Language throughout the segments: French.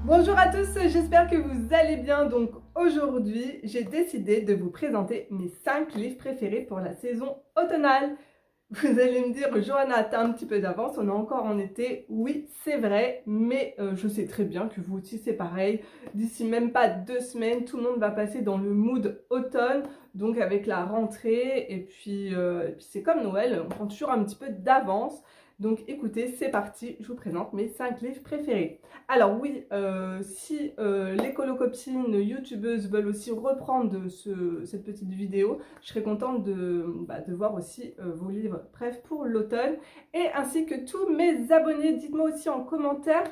Bonjour à tous, j'espère que vous allez bien. Donc aujourd'hui, j'ai décidé de vous présenter mes 5 livres préférés pour la saison automnale. Vous allez me dire, Johanna, t'as un petit peu d'avance, on est encore en été. Oui, c'est vrai, mais je sais très bien que vous aussi c'est pareil. D'ici même pas 2 semaines, tout le monde va passer dans le mood automne, donc avec la rentrée. Et puis c'est comme Noël, on prend toujours un petit peu d'avance. Donc écoutez, c'est parti, je vous présente mes 5 livres préférés. Alors oui, si les colocopines youtubeuses veulent aussi reprendre cette petite vidéo, je serais contente de voir aussi vos livres bref pour l'automne. Et ainsi que tous mes abonnés, dites-moi aussi en commentaire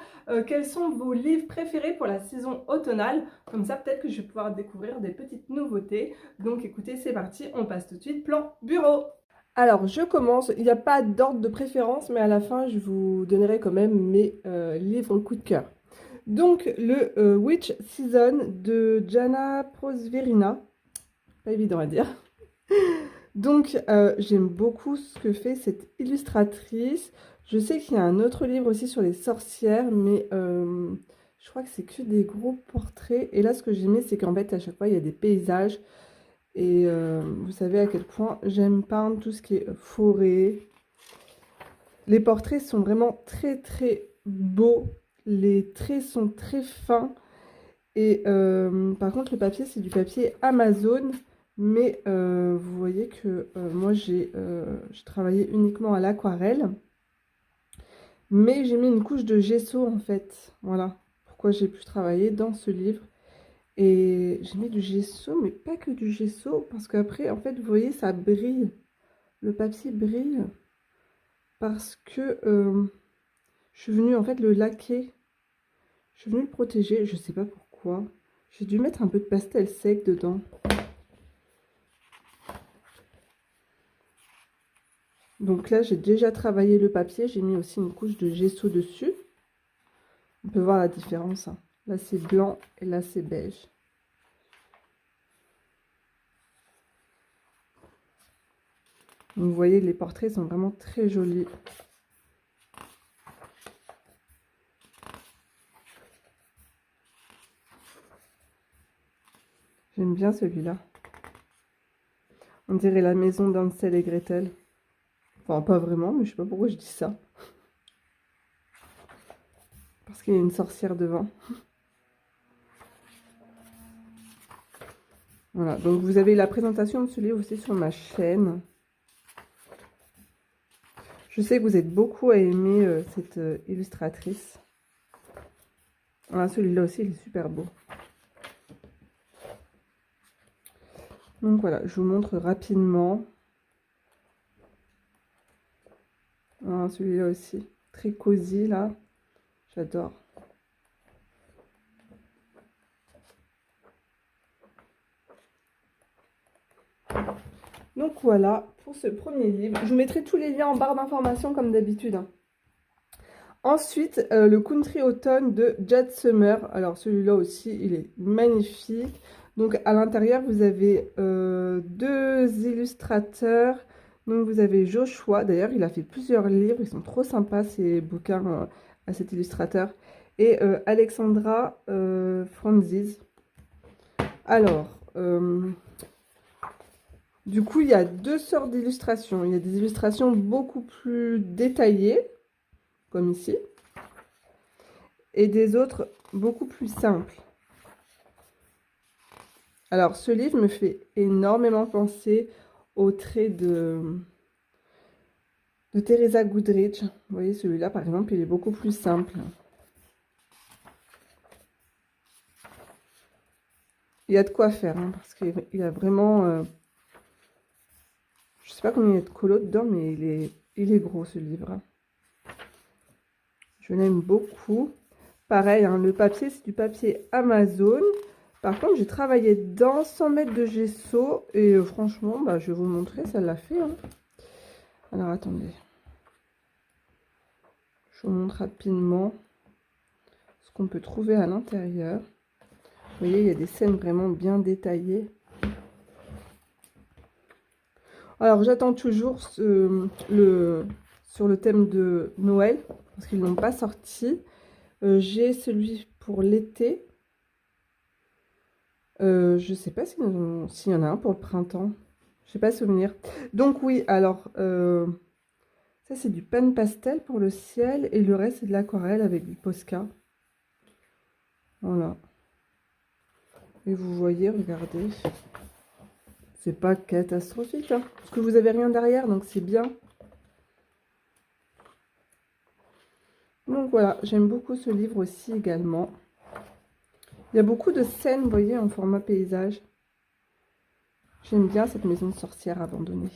quels sont vos livres préférés pour la saison automnale. Comme ça, peut-être que je vais pouvoir découvrir des petites nouveautés. Donc écoutez, c'est parti, on passe tout de suite plan bureau. Alors, je commence. Il n'y a pas d'ordre de préférence, mais à la fin, je vous donnerai quand même mes livres coup de cœur. Donc, le Witch Season de Jana Prosverina. Pas évident à dire. Donc, j'aime beaucoup ce que fait cette illustratrice. Je sais qu'il y a un autre livre aussi sur les sorcières, mais je crois que c'est que des gros portraits. Et là, ce que j'aimais, c'est qu'en fait, à chaque fois, il y a des paysages. Et vous savez à quel point j'aime peindre tout ce qui est forêt. Les portraits sont vraiment très très beaux. Les traits sont très fins. Et par contre, le papier, c'est du papier Amazon. Mais vous voyez que moi, j'ai travaillé uniquement à l'aquarelle. Mais j'ai mis une couche de gesso en fait. Voilà pourquoi j'ai pu travailler dans ce livre. Et j'ai mis du gesso, mais pas que du gesso, parce qu'après, en fait, vous voyez, ça brille. Le papier brille parce que je suis venue, en fait, le laquer. Je suis venue le protéger, je sais pas pourquoi. J'ai dû mettre un peu de pastel sec dedans. Donc là, j'ai déjà travaillé le papier. J'ai mis aussi une couche de gesso dessus. On peut voir la différence, hein. Là, c'est blanc et là, c'est beige. Donc, vous voyez, les portraits sont vraiment très jolis. J'aime bien celui-là. On dirait la maison d'Hansel et Gretel. Enfin, pas vraiment, mais je sais pas pourquoi je dis ça. Parce qu'il y a une sorcière devant. Voilà, donc vous avez la présentation de ce livre aussi sur ma chaîne. Je sais que vous êtes beaucoup à aimer cette illustratrice. Voilà, celui-là aussi, il est super beau. Donc voilà, je vous montre rapidement. Voilà, celui-là aussi, très cosy là. J'adore. Donc voilà pour ce premier livre. Je vous mettrai tous les liens en barre d'informations comme d'habitude, hein. Ensuite, le Country Autumn de Jade Summer. Alors celui-là aussi, il est magnifique. Donc à l'intérieur, vous avez deux illustrateurs. Donc vous avez Joshua. D'ailleurs, il a fait plusieurs livres. Ils sont trop sympas ces bouquins à cet illustrateur. Et Alexandra Franzis. Alors, du coup, il y a deux sortes d'illustrations. Il y a des illustrations beaucoup plus détaillées, comme ici, et des autres beaucoup plus simples. Alors, ce livre me fait énormément penser aux traits de Teresa Goodrich. Vous voyez, celui-là, par exemple, il est beaucoup plus simple. Il y a de quoi faire, hein, parce qu'il y a vraiment... je sais pas combien il y a de colos dedans, mais il est gros, ce livre, hein. Je l'aime beaucoup. Pareil, hein, le papier, c'est du papier Amazon. Par contre, j'ai travaillé dedans 100 mètres de gesso. Et franchement, bah, je vais vous montrer, ça l'a fait, hein. Alors, attendez. Je vous montre rapidement ce qu'on peut trouver à l'intérieur. Vous voyez, il y a des scènes vraiment bien détaillées. Alors, j'attends toujours sur le thème de Noël, parce qu'ils ne l'ont pas sorti. J'ai celui pour l'été. Je sais pas s'il y en a un pour le printemps. Je sais pas souvenir. Donc oui, alors ça c'est du pen pastel pour le ciel et le reste c'est de l'aquarelle avec du Posca. Voilà. Et vous voyez, regardez. C'est pas catastrophique, hein, parce que vous avez rien derrière, donc c'est bien. Donc voilà, j'aime beaucoup ce livre aussi également. Il y a beaucoup de scènes, vous voyez, en format paysage. J'aime bien cette maison de sorcière abandonnée.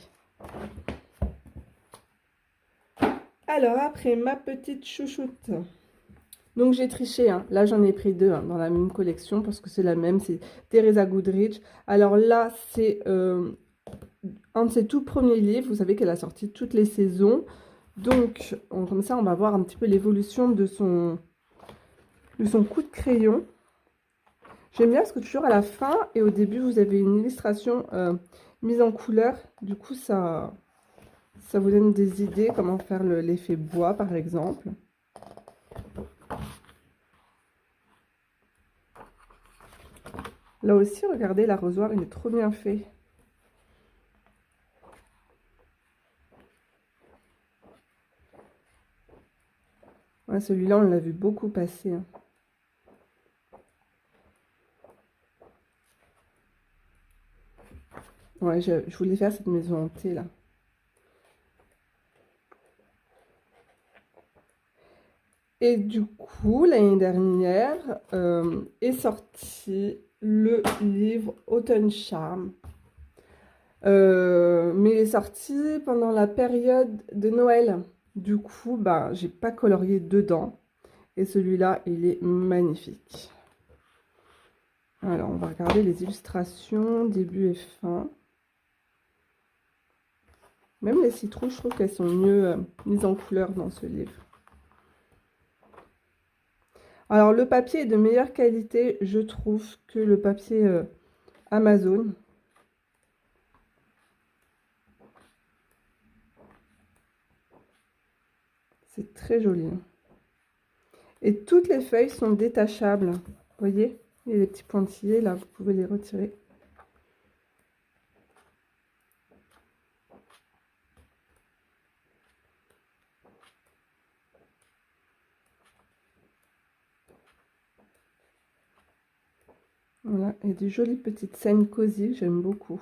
Alors après, ma petite chouchoute. Donc j'ai triché, hein. Là j'en ai pris deux hein, dans la même collection parce que c'est la même, c'est Teresa Goodrich. Alors là c'est un de ses tout premiers livres, vous savez qu'elle a sorti toutes les saisons. Donc comme ça on va voir un petit peu l'évolution de son coup de crayon. J'aime bien parce que toujours à la fin et au début vous avez une illustration mise en couleur. Du coup ça vous donne des idées comment faire l'effet bois par exemple. Là aussi, regardez, l'arrosoir, il est trop bien fait. Ouais, celui-là, on l'a vu beaucoup passer. Hein. Ouais, je voulais faire cette maison hantée, là. Et du coup, l'année dernière, est sorti le livre Autumn Charm. Mais il est sorti pendant la période de Noël. Du coup, bah, j'ai pas colorié dedans. Et celui-là, il est magnifique. Alors, on va regarder les illustrations, début et fin. Même les citrouilles, je trouve qu'elles sont mieux mises en couleur dans ce livre. Alors, le papier est de meilleure qualité, je trouve, que le papier Amazon. C'est très joli. Hein. Et toutes les feuilles sont détachables. Vous voyez, il y a des petits pointillés, là, vous pouvez les retirer. Voilà, et des jolies petites scènes cosy, j'aime beaucoup.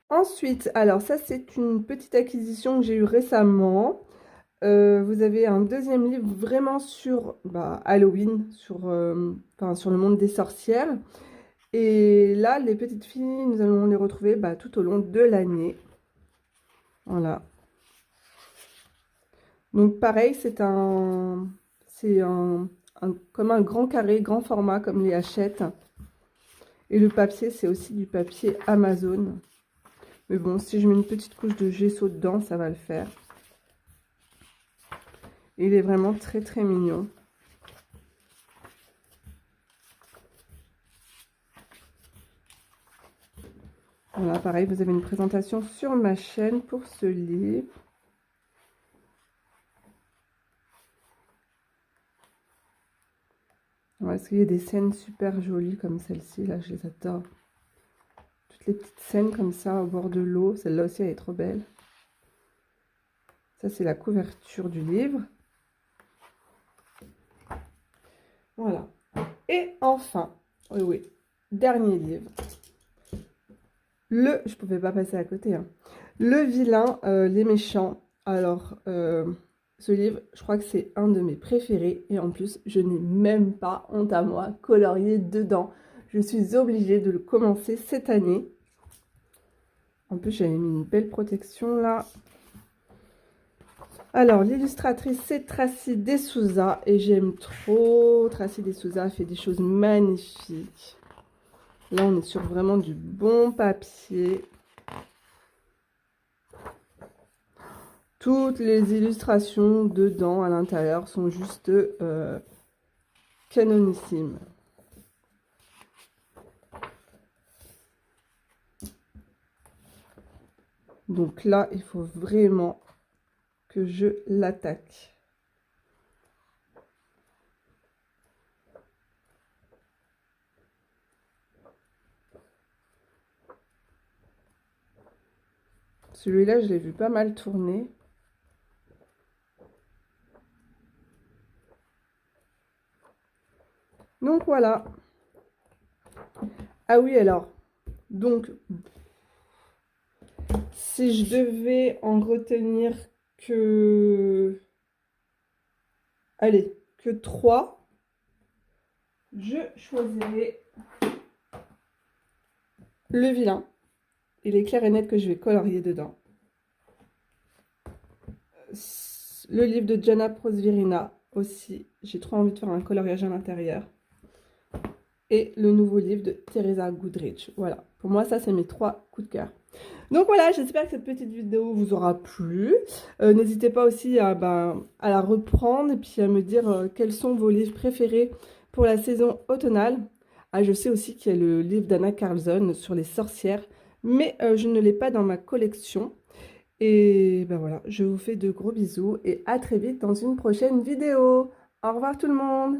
Ensuite, alors ça c'est une petite acquisition que j'ai eue récemment. Vous avez un deuxième livre vraiment sur Halloween, sur le monde des sorcières. Et là, les petites filles, nous allons les retrouver tout au long de l'année. Voilà. Donc pareil, c'est comme un grand carré, grand format comme les Hachette. Et le papier, c'est aussi du papier Amazon. Mais bon, si je mets une petite couche de gesso dedans, ça va le faire. Et il est vraiment très très mignon. Voilà, pareil, vous avez une présentation sur ma chaîne pour ce livre. Ouais, parce qu'il y a des scènes super jolies comme celle-ci, là, je les adore. Toutes les petites scènes comme ça au bord de l'eau, celle-là aussi elle est trop belle. Ça c'est la couverture du livre. Voilà. Et enfin, oui, dernier livre. Je pouvais pas passer à côté. Hein. Le vilain, les méchants. Alors, ce livre, je crois que c'est un de mes préférés. Et en plus, je n'ai même pas, honte à moi, colorié dedans. Je suis obligée de le commencer cette année. En plus, j'avais mis une belle protection là. Alors, l'illustratrice, c'est Tracy Desouza. Et j'aime trop. Tracy Desouza fait des choses magnifiques. Là, on est sur vraiment du bon papier. Toutes les illustrations dedans, à l'intérieur, sont juste canonissimes. Donc là, il faut vraiment que je l'attaque. Celui-là, je l'ai vu pas mal tourner. Donc voilà. Ah oui, alors. Donc, si je devais en retenir que... Allez, que 3, je choisirais le vilain. Il est clair et net que je vais colorier dedans. Le livre de Jana Prosvirina aussi. J'ai trop envie de faire un coloriage à l'intérieur. Et le nouveau livre de Teresa Goodrich. Voilà, pour moi, ça, c'est mes 3 coups de cœur. Donc voilà, j'espère que cette petite vidéo vous aura plu. N'hésitez pas aussi à la reprendre et puis à me dire quels sont vos livres préférés pour la saison automnale. Ah, je sais aussi qu'il y a le livre d'Anna Carlson sur les sorcières, mais je ne l'ai pas dans ma collection. Et ben voilà, je vous fais de gros bisous et à très vite dans une prochaine vidéo. Au revoir tout le monde!